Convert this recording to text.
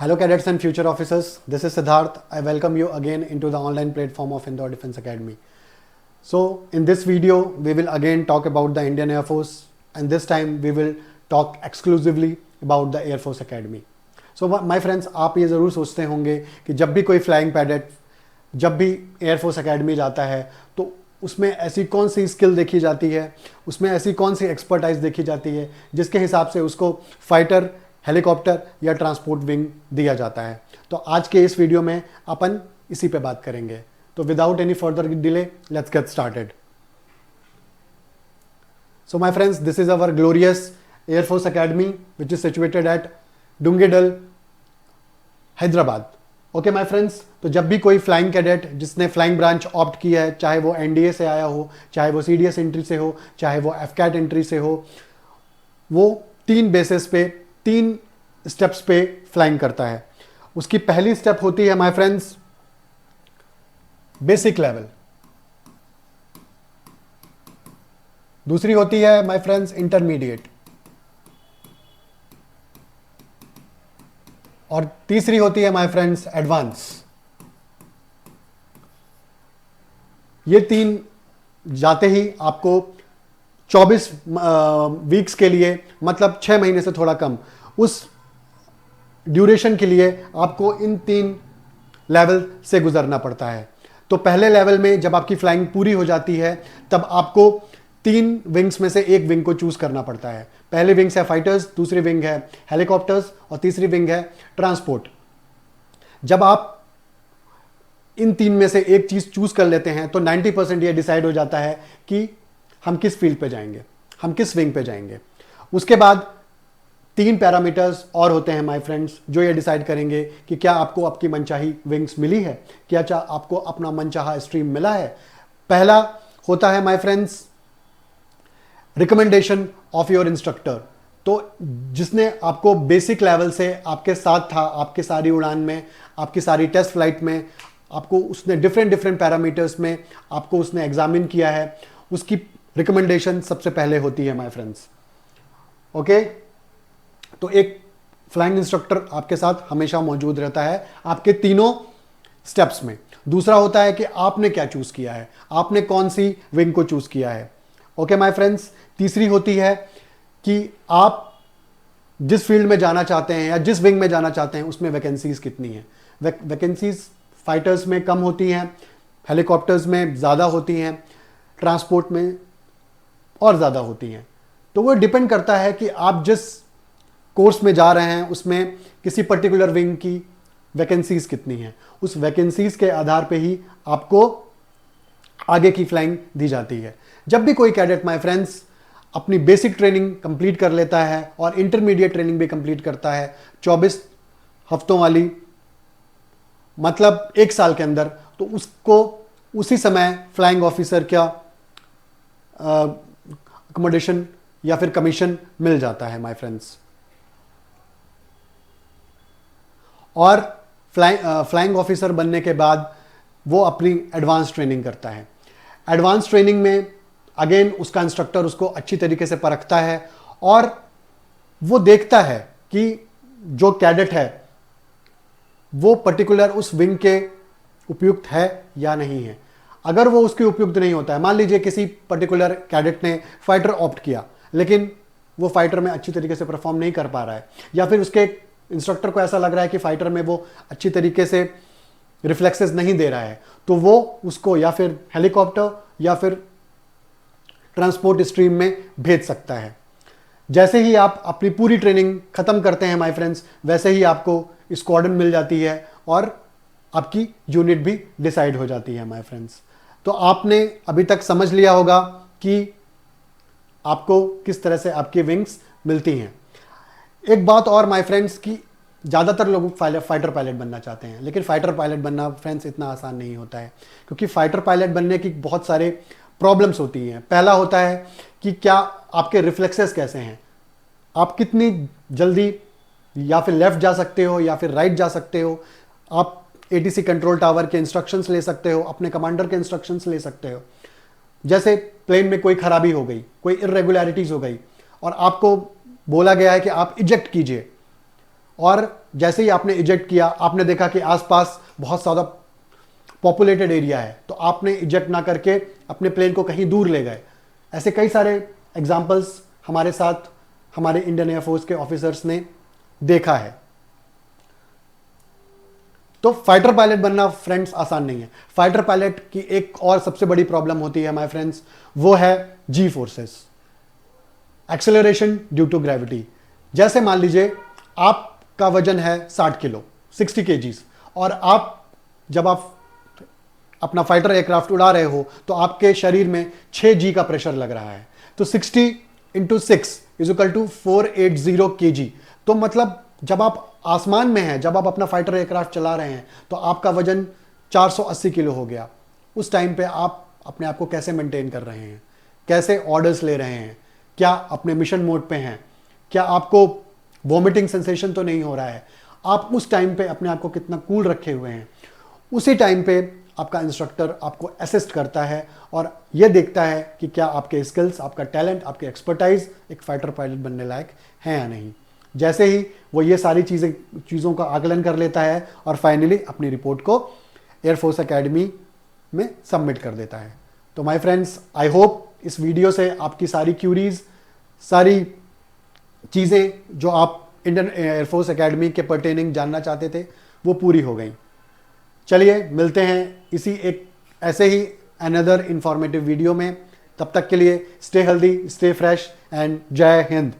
Hello cadets and future officers, this is Siddharth. I welcome you again into the online platform of Indore Defense Academy. So in this video, we will again talk about the Indian Air Force, and this time we will talk exclusively about the Air Force Academy. So my friends, आप ये ज़रूर सोचते होंगे कि जब भी कोई flying cadet जब भी एयर फोर्स एकेडमी जाता है तो उसमें ऐसी कौन सी स्किल देखी जाती है, उसमें ऐसी कौन सी एक्सपर्टाइज देखी जाती है जिसके हिसाब से उसको फाइटर, हेलीकॉप्टर या ट्रांसपोर्ट विंग दिया जाता है। तो आज के इस वीडियो में अपन इसी पे बात करेंगे। तो without any further delay, let's get started. So my friends, this is our glorious air force academy which is situated at Dundigal, Hyderabad. Okay my friends, तो जब भी कोई फ्लाइंग कैडेट जिसने फ्लाइंग ब्रांच ऑप्ट किया है, चाहे वो एनडीए से आया हो, चाहे वो सीडीएस एंट्री से हो, चाहे वो एफकैट एंट्री से हो, वो 3 बेसिस पे 3 स्टेप्स पे फ्लाइंग करता है। उसकी पहली स्टेप होती है माय फ्रेंड्स बेसिक लेवल, दूसरी होती है माय फ्रेंड्स इंटरमीडिएट, और तीसरी होती है माय फ्रेंड्स एडवांस। ये 3 जाते ही आपको 24 वीक्स के लिए, मतलब 6 महीने से थोड़ा कम, उस ड्यूरेशन के लिए आपको इन 3 लेवल से गुजरना पड़ता है। तो पहले लेवल में जब आपकी फ्लाइंग पूरी हो जाती है तब आपको 3 विंग्स में से एक विंग को चूज करना पड़ता है। पहली विंग्स है फाइटर्स, दूसरी विंग है हेलीकॉप्टर्स और तीसरी विंग है ट्रांसपोर्ट। जब आप इन 3 में से एक चीज चूज कर लेते हैं तो 90% ये डिसाइड हो जाता है कि हम किस फील्ड पे जाएंगे, हम किस विंग पे जाएंगे। उसके बाद 3 पैरामीटर्स और होते हैं माय फ्रेंड्स जो ये डिसाइड करेंगे कि क्या आपको आपकी मनचाही विंग्स मिली है, क्या आपको अपना मनचाहा स्ट्रीम मिला है। पहला होता है my friends recommendation of your instructor. तो जिसने आपको बेसिक लेवल से आपके साथ था, आपकी सारी उड़ान में, आपकी सारी टेस्ट फ्लाइट में, आपको उसने डिफरेंट पैरामीटर्स में आपको उसने एग्जामिन किया है, उसकी रिकमेंडेशन सबसे पहले होती है माय फ्रेंड्स। ओके, तो एक फ्लाइंग इंस्ट्रक्टर आपके साथ हमेशा मौजूद रहता है आपके तीनों स्टेप्स में। दूसरा होता है कि आपने क्या चूज किया है, आपने कौन सी विंग को चूज किया है। ओके माय फ्रेंड्स, तीसरी होती है कि आप जिस फील्ड में जाना चाहते हैं या जिस विंग में जाना चाहते हैं उसमें वैकेंसीज कितनी है। वैकेंसीज फाइटर्स में कम होती हैं, हेलीकॉप्टर्स में ज़्यादा होती हैं, ट्रांसपोर्ट में और ज़्यादा होती हैं। तो वो डिपेंड करता है कि आप जिस कोर्स में जा रहे हैं उसमें किसी पर्टिकुलर विंग की वैकेंसीज कितनी हैं। उस वैकेंसीज के आधार पे ही आपको आगे की फ्लाइंग दी जाती है। जब भी कोई कैडेट माय फ्रेंड्स अपनी बेसिक ट्रेनिंग कंप्लीट कर लेता है और इंटरमीडिएट ट्रेनिंग भी कंप्लीट करता है 24 हफ्तों वाली, मतलब 1 साल के अंदर, तो उसको उसी समय फ्लाइंग ऑफिसर का अकोमोडेशन या फिर कमीशन मिल जाता है माय फ्रेंड्स। और फ्लाइंग ऑफिसर बनने के बाद वो अपनी एडवांस ट्रेनिंग करता है। एडवांस ट्रेनिंग में अगेन उसका इंस्ट्रक्टर उसको अच्छी तरीके से परखता है और वो देखता है कि जो कैडेट है वो पर्टिकुलर उस विंग के उपयुक्त है या नहीं है। अगर वो उसके उपयुक्त नहीं होता है, मान लीजिए किसी पर्टिकुलर कैडेट ने फाइटर ऑप्ट किया लेकिन वो फाइटर में अच्छी तरीके से परफॉर्म नहीं कर पा रहा है, या फिर उसके इंस्ट्रक्टर को ऐसा लग रहा है कि फाइटर में वो अच्छी तरीके से रिफ्लेक्सेस नहीं दे रहा है, तो वो उसको या फिर हेलीकॉप्टर या फिर ट्रांसपोर्ट स्ट्रीम में भेज सकता है। जैसे ही आप अपनी पूरी ट्रेनिंग खत्म करते हैं माय फ्रेंड्स, वैसे ही आपको स्क्वाड्रन मिल जाती है और आपकी यूनिट भी डिसाइड हो जाती है माय फ्रेंड्स। तो आपने अभी तक समझ लिया होगा कि आपको किस तरह से आपकी विंग्स मिलती हैं। एक बात और माय फ्रेंड्स कि ज़्यादातर लोग फाइटर पायलट बनना चाहते हैं, लेकिन फाइटर पायलट बनना फ्रेंड्स इतना आसान नहीं होता है, क्योंकि फाइटर पायलट बनने की बहुत सारे प्रॉब्लम्स होती हैं। पहला होता है कि क्या आपके रिफ्लेक्सेस कैसे हैं, आप कितनी जल्दी या फिर लेफ्ट जा सकते हो या फिर राइट जा सकते हो, आप एटीसी कंट्रोल टावर के इंस्ट्रक्शंस ले सकते हो, अपने कमांडर के इंस्ट्रक्शंस ले सकते हो। जैसे प्लेन में कोई खराबी हो गई, कोई इरेगुलरिटीज हो गई और आपको बोला गया है कि आप इजेक्ट कीजिए, और जैसे ही आपने इजेक्ट किया, आपने देखा कि आसपास बहुत ज़्यादा पॉपुलेटेड एरिया है, तो आपने इजेक्ट ना करके अपने प्लेन को कहीं दूर ले गए। ऐसे कई सारे एग्जाम्पल्स हमारे साथ हमारे इंडियन एयरफोर्स के ऑफिसर्स ने देखा है। तो फाइटर पायलट बनना फ्रेंड्स आसान नहीं है। फाइटर पायलट की एक और सबसे बड़ी प्रॉब्लम होती है माय फ्रेंड्स, वो है g forces, acceleration due to gravity. जैसे मान लीजिए आपका वजन है 60 किलो, 60 केजीज, और जब आप अपना फाइटर एयरक्राफ्ट उड़ा रहे हो तो आपके शरीर में 6 जी का प्रेशर लग रहा है। तो 60 into 6 is equal to 480 KG. तो मतलब जब आप आसमान में हैं, जब आप अपना फाइटर एयरक्राफ्ट चला रहे हैं, तो आपका वजन 480 किलो हो गया। उस टाइम पे आप अपने आप को कैसे मेंटेन कर रहे हैं, कैसे ऑर्डर्स ले रहे हैं, क्या अपने मिशन मोड पे हैं, क्या आपको वॉमिटिंग सेंसेशन तो नहीं हो रहा है, आप उस टाइम पे अपने आप को कितना कूल रखे हुए हैं। उसी टाइम पे आपका इंस्ट्रक्टर आपको असिस्ट करता है और यह देखता है कि क्या आपके स्किल्स, आपका टैलेंट, आपके एक्सपर्टाइज एक फाइटर पायलट बनने लायक है या नहीं। जैसे ही वो ये सारी चीज़ों का आकलन कर लेता है और फाइनली अपनी रिपोर्ट को एयरफोर्स एकेडमी में सबमिट कर देता है। तो माय फ्रेंड्स, आई होप इस वीडियो से आपकी सारी क्यूरीज, सारी चीज़ें जो आप इंडियन एयरफोर्स एकेडमी के पर्टेनिंग जानना चाहते थे वो पूरी हो गई। चलिए मिलते हैं इसी एक ऐसे ही अनदर इंफॉर्मेटिव वीडियो में। तब तक के लिए stay healthy, stay fresh and जय हिंद।